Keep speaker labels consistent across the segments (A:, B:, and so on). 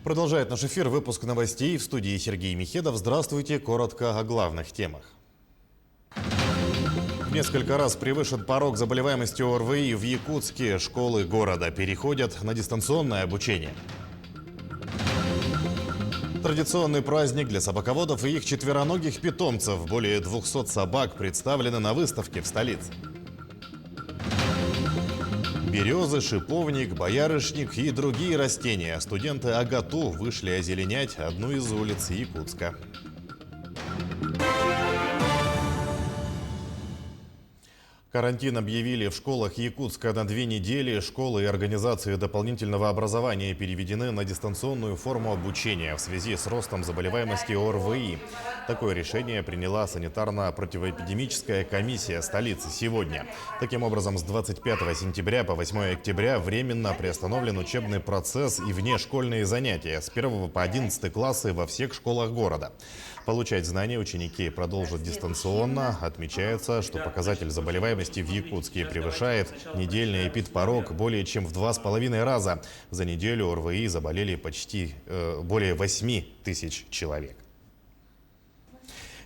A: Продолжает наш эфир выпуск новостей. В студии Сергей Михедов. Здравствуйте. Коротко о главных темах. Несколько раз превышен порог заболеваемости ОРВИ в Якутске. Школы города переходят на дистанционное обучение. Традиционный праздник для собаководов и их четвероногих питомцев. Более 200 собак представлены на выставке в столице. Березы, шиповник, боярышник и другие растения. Студенты АГАТУ вышли озеленять одну из улиц Якутска. Карантин объявили в школах Якутска на 2 недели. Школы и организации дополнительного образования переведены на дистанционную форму обучения в связи с ростом заболеваемости ОРВИ. Такое решение приняла санитарно-противоэпидемическая комиссия столицы сегодня. Таким образом, с 25 сентября по 8 октября временно приостановлен учебный процесс и внешкольные занятия с 1 по 11 классы во всех школах города. Получать знания ученики продолжат дистанционно. Отмечается, что показатель заболеваемости в Якутске превышает недельный эпидпорог более чем в 2,5 раза. За неделю ОРВИ заболели почти более 8 тысяч человек.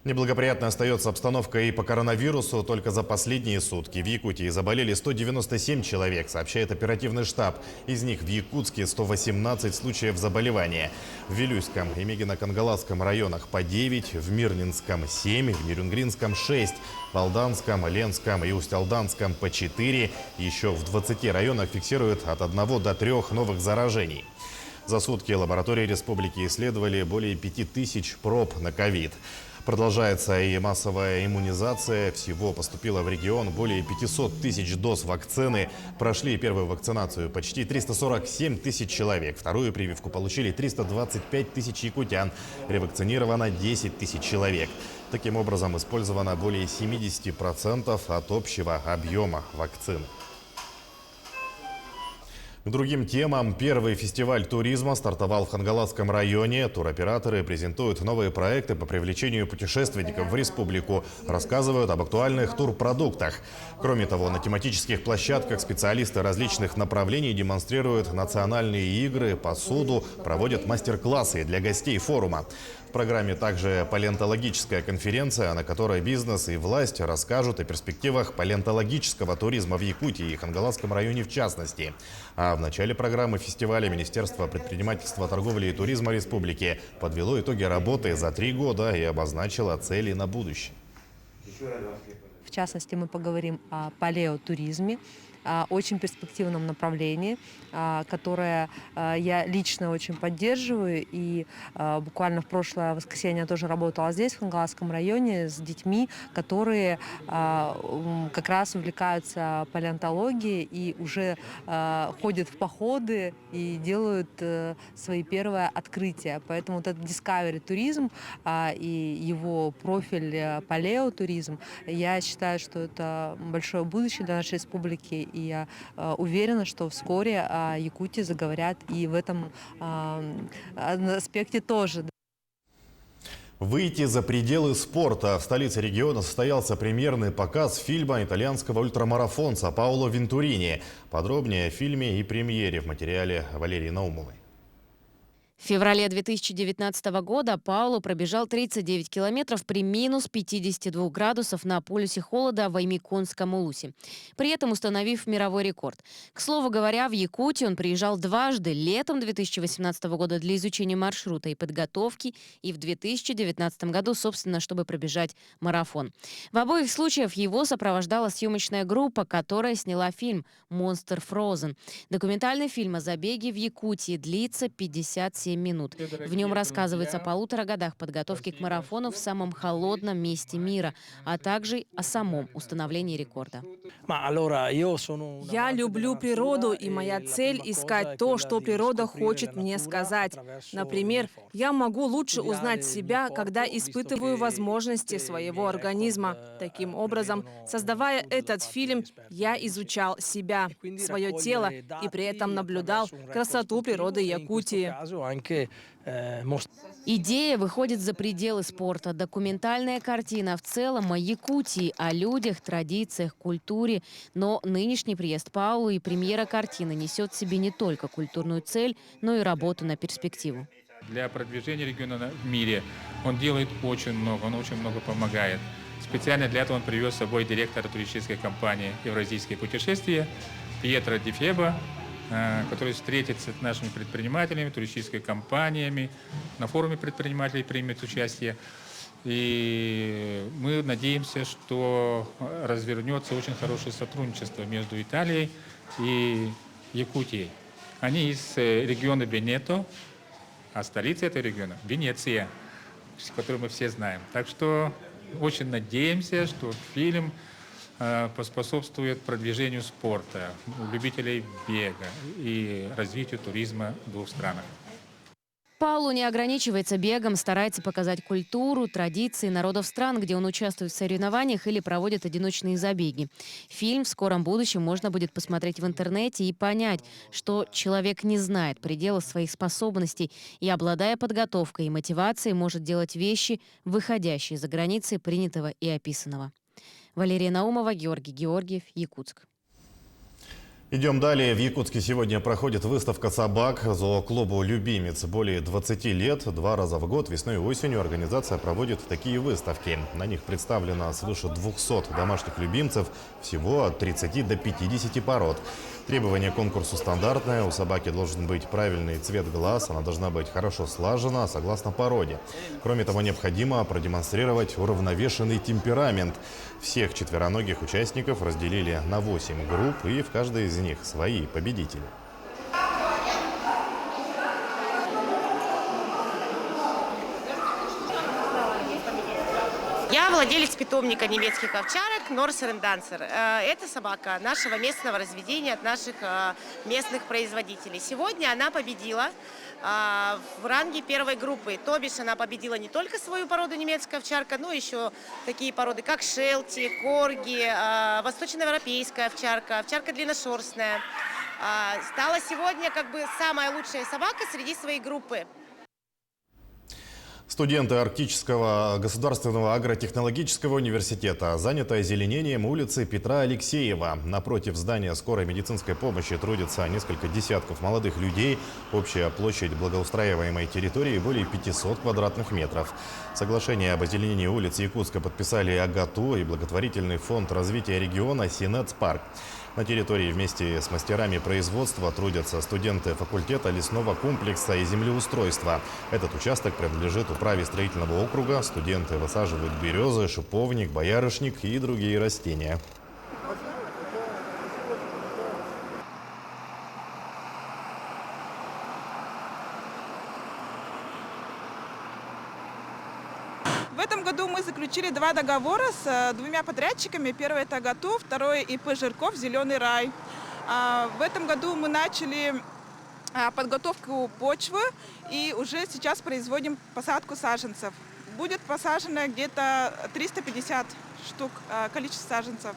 A: Неблагоприятной остается обстановка и по коронавирусу. Только за последние сутки в Якутии заболели 197 человек, сообщает оперативный штаб. Из них в Якутске 118 случаев заболевания. В Вилюйском и Мегино-Кангаласском районах по 9, в Мирнинском 7, в Нерюнгринском 6, в Алданском, Ленском и Усть-Алданском по 4. Еще в 20 районах фиксируют от 1 до 3 новых заражений. За сутки лаборатории республики исследовали более 5000 проб на ковид. Продолжается и массовая иммунизация. Всего поступило в регион более 500 тысяч доз вакцины. Прошли первую вакцинацию почти 347 тысяч человек. Вторую прививку получили 325 тысяч якутян. Ревакцинировано 10 тысяч человек. Таким образом, использовано более 70% от общего объема вакцины. К другим темам. Первый фестиваль туризма стартовал в Хангаласском районе. Туроператоры презентуют новые проекты по привлечению путешественников в республику, рассказывают об актуальных турпродуктах. Кроме того, на тематических площадках специалисты различных направлений демонстрируют национальные игры, посуду, проводят мастер-классы для гостей форума. В программе также палеонтологическая конференция, на которой бизнес и власть расскажут о перспективах палеонтологического туризма в Якутии и Хангаласском районе в частности. А в начале программы фестиваля Министерство предпринимательства, торговли и туризма республики подвело итоги работы за 3 года и обозначило цели на будущее.
B: В частности, мы поговорим о палеотуризме, очень перспективном направлении, которое я лично очень поддерживаю. И буквально в прошлое воскресенье я тоже работала здесь, в Хангаласском районе, с детьми, которые как раз увлекаются палеонтологией и уже ходят в походы и делают свои первые открытия. Поэтому вот этот Discovery туризм и его профиль палеотуризм, я считаю, что это большое будущее для нашей республики. И я уверена, что вскоре Якутии заговорят и в этом аспекте тоже.
A: Выйти за пределы спорта. В столице региона состоялся премьерный показ фильма итальянского ультрамарафонца Паоло Вентурини. Подробнее о фильме и премьере в материале Валерии Наумовой.
C: В феврале 2019 года Паоло пробежал 39 километров при минус 52 градусов на полюсе холода в Аймиконском улусе, при этом установив мировой рекорд. К слову говоря, в Якутию он приезжал дважды: летом 2018 года для изучения маршрута и подготовки, и в 2019 году, собственно, чтобы пробежать марафон. В обоих случаях его сопровождала съемочная группа, которая сняла фильм «Monster Frozen». Документальный фильм о забеге в Якутии длится 57 минут. В нем рассказывается о 1,5 годах подготовки к марафону в самом холодном месте мира, а также о самом установлении рекорда.
D: Я люблю природу, и моя цель — искать то, что природа хочет мне сказать. Например, я могу лучше узнать себя, когда испытываю возможности своего организма. Таким образом, создавая этот фильм, я изучал себя, свое тело и при этом наблюдал красоту природы Якутии.
C: Идея выходит за пределы спорта. Документальная картина в целом о Якутии, о людях, традициях, культуре. Но нынешний приезд Паулы и премьера картины несет в себе не только культурную цель, но и работу на перспективу.
E: Для продвижения региона в мире он делает очень много, он очень много помогает. Специально для этого он привез с собой директора туристической компании «Евразийские путешествия» Пьетро Ди Фебо, который встретится с нашими предпринимателями, туристическими компаниями, на форуме предпринимателей примет участие. И мы надеемся, что развернется очень хорошее сотрудничество между Италией и Якутией. Они из региона Венето, а столица этого региона – Венеция, которую мы все знаем. Так что очень надеемся, что фильм поспособствует продвижению спорта, любителей бега и развитию туризма в двух странах.
C: Паулу не ограничивается бегом, старается показать культуру, традиции народов стран, где он участвует в соревнованиях или проводит одиночные забеги. Фильм в скором будущем можно будет посмотреть в интернете и понять, что человек не знает предела своих способностей и, обладая подготовкой и мотивацией, может делать вещи, выходящие за границы принятого и описанного. Валерия Наумова, Георгий Георгиев, Якутск.
A: Идем далее. В Якутске сегодня проходит выставка собак зооклубу «Любимец». Более 20 лет, 2 раза в год, весной и осенью, организация проводит такие выставки. На них представлено свыше 200 домашних любимцев, всего от 30 до 50 пород. Требования к конкурсу стандартное. У собаки должен быть правильный цвет глаз, она должна быть хорошо слажена, согласно породе. Кроме того, необходимо продемонстрировать уравновешенный темперамент. Всех четвероногих участников разделили на 8 групп, и в каждой из них свои победители.
F: Я владелец питомника немецких овчарок Норсерен Дансер. Это собака нашего местного разведения от наших местных производителей. Сегодня она победила в ранге первой группы. То бишь она победила не только свою породу немецкая овчарка, но еще такие породы, как шелти, корги, восточноевропейская овчарка, овчарка длинношерстная. Стала сегодня как бы самая лучшая собака среди своей группы.
A: Студенты Арктического государственного агротехнологического университета заняты озеленением улицы Петра Алексеева. Напротив здания скорой медицинской помощи трудятся несколько десятков молодых людей. Общая площадь благоустраиваемой территории более 500 квадратных метров. Соглашение об озеленении улиц Якутска подписали АГАТУ и благотворительный фонд развития региона «Синец-Парк». На территории вместе с мастерами производства трудятся студенты факультета лесного комплекса и землеустройства. Этот участок принадлежит управе строительного округа. Студенты высаживают березы, шиповник, боярышник и другие растения.
G: В этом году мы заключили 2 договора с 2 подрядчиками. Первый – это АГАТУ, второй – ИП «Жирков», «Зеленый рай». В этом году мы начали подготовку почвы и уже сейчас производим посадку саженцев. Будет посажено где-то 350 штук количество саженцев.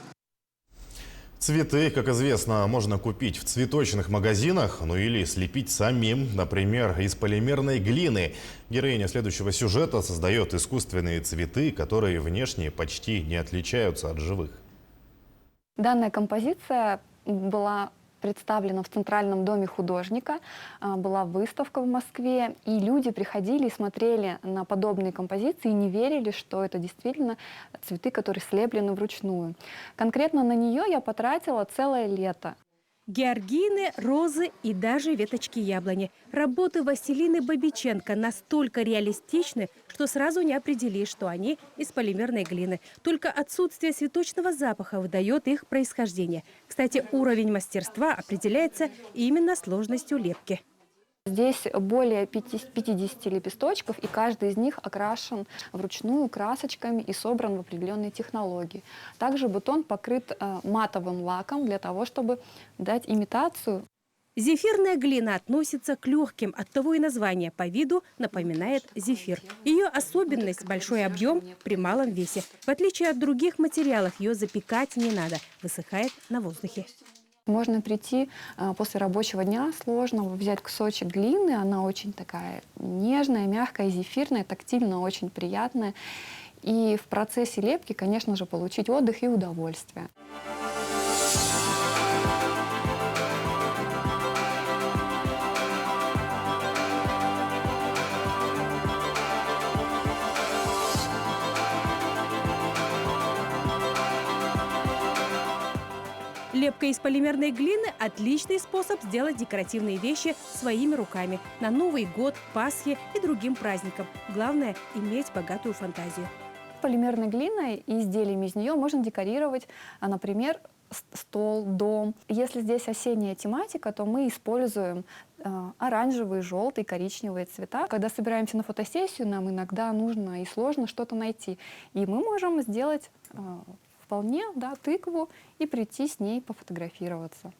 A: Цветы, как известно, можно купить в цветочных магазинах, ну или слепить самим, например, из полимерной глины. Героиня следующего сюжета создает искусственные цветы, которые внешне почти не отличаются от живых.
H: Данная композиция была представлена в Центральном доме художника, была выставка в Москве, и люди приходили и смотрели на подобные композиции и не верили, что это действительно цветы, которые слеплены вручную. Конкретно на нее я потратила целое лето.
I: Георгины, розы и даже веточки яблони. Работы Василины Бабиченко настолько реалистичны, что сразу не определишь, что они из полимерной глины. Только отсутствие цветочного запаха выдает их происхождение. Кстати, уровень мастерства определяется именно сложностью лепки.
H: Здесь более 50 лепесточков, и каждый из них окрашен вручную красочками и собран в определенной технологии. Также бутон покрыт матовым лаком для того, чтобы дать имитацию.
I: Зефирная глина относится к легким, оттого и название по виду напоминает зефир. Ее особенность – большой объем при малом весе. В отличие от других материалов, ее запекать не надо, высыхает на воздухе.
H: Можно прийти после рабочего дня, сложно взять кусочек глины, она очень такая нежная, мягкая, зефирная, тактильно очень приятная. И в процессе лепки, конечно же, получить отдых и удовольствие.
I: Лепка из полимерной глины – отличный способ сделать декоративные вещи своими руками на Новый год, Пасхе и другим праздникам. Главное – иметь богатую фантазию.
H: Полимерной глиной и изделиями из нее можно декорировать, например, стол, дом. Если здесь осенняя тематика, то мы используем оранжевые, желтые, коричневые цвета. Когда собираемся на фотосессию, нам иногда нужно и сложно что-то найти. И мы можем сделать вполне, да, тыкву и прийти с ней пофотографироваться.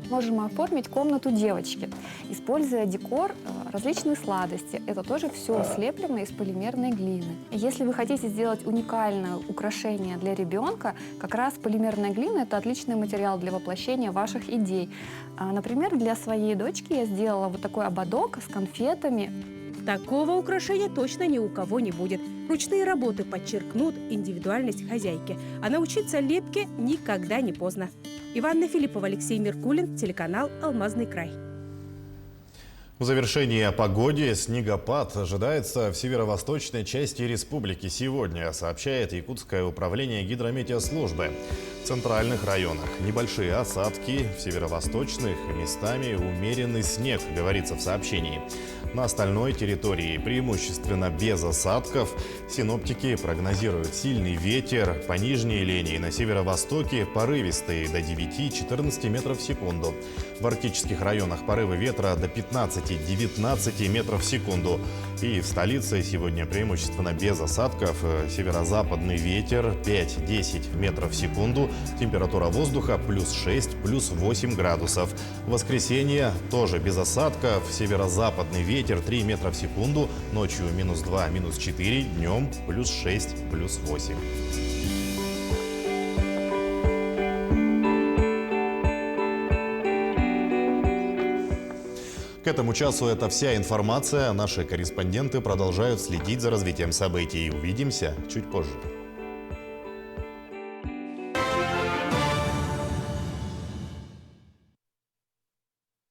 H: Можем оформить комнату девочки, используя декор, различные сладости. Это тоже все слеплено из полимерной глины. Если вы хотите сделать уникальное украшение для ребенка, как раз полимерная глина – это отличный материал для воплощения ваших идей. Например, для своей дочки я сделала вот такой ободок с конфетами.
I: Такого украшения точно ни у кого не будет. Ручные работы подчеркнут индивидуальность хозяйки. А научиться лепке никогда не поздно. Иванна Филиппова, Алексей Меркулин, телеканал «Алмазный край».
A: В завершении о погоде. Снегопад ожидается в северо-восточной части республики сегодня, сообщает Якутское управление гидрометеослужбы. В центральных районах небольшие осадки, в северо-восточных местами умеренный снег, говорится в сообщении. На остальной территории преимущественно без осадков. Синоптики прогнозируют сильный ветер по нижней линии. На северо-востоке порывистые до 9-14 метров в секунду. В арктических районах порывы ветра до 15-19 метров в секунду. И в столице сегодня преимущественно без осадков. Северо-западный ветер 5-10 метров в секунду. Температура воздуха плюс 6, плюс 8 градусов. В воскресенье тоже без осадков. Северо-западный ветер 3 метра в секунду. Ночью минус 2, минус 4. Днем плюс 6, плюс 8. К этому часу это вся информация. Наши корреспонденты продолжают следить за развитием событий. Увидимся чуть позже.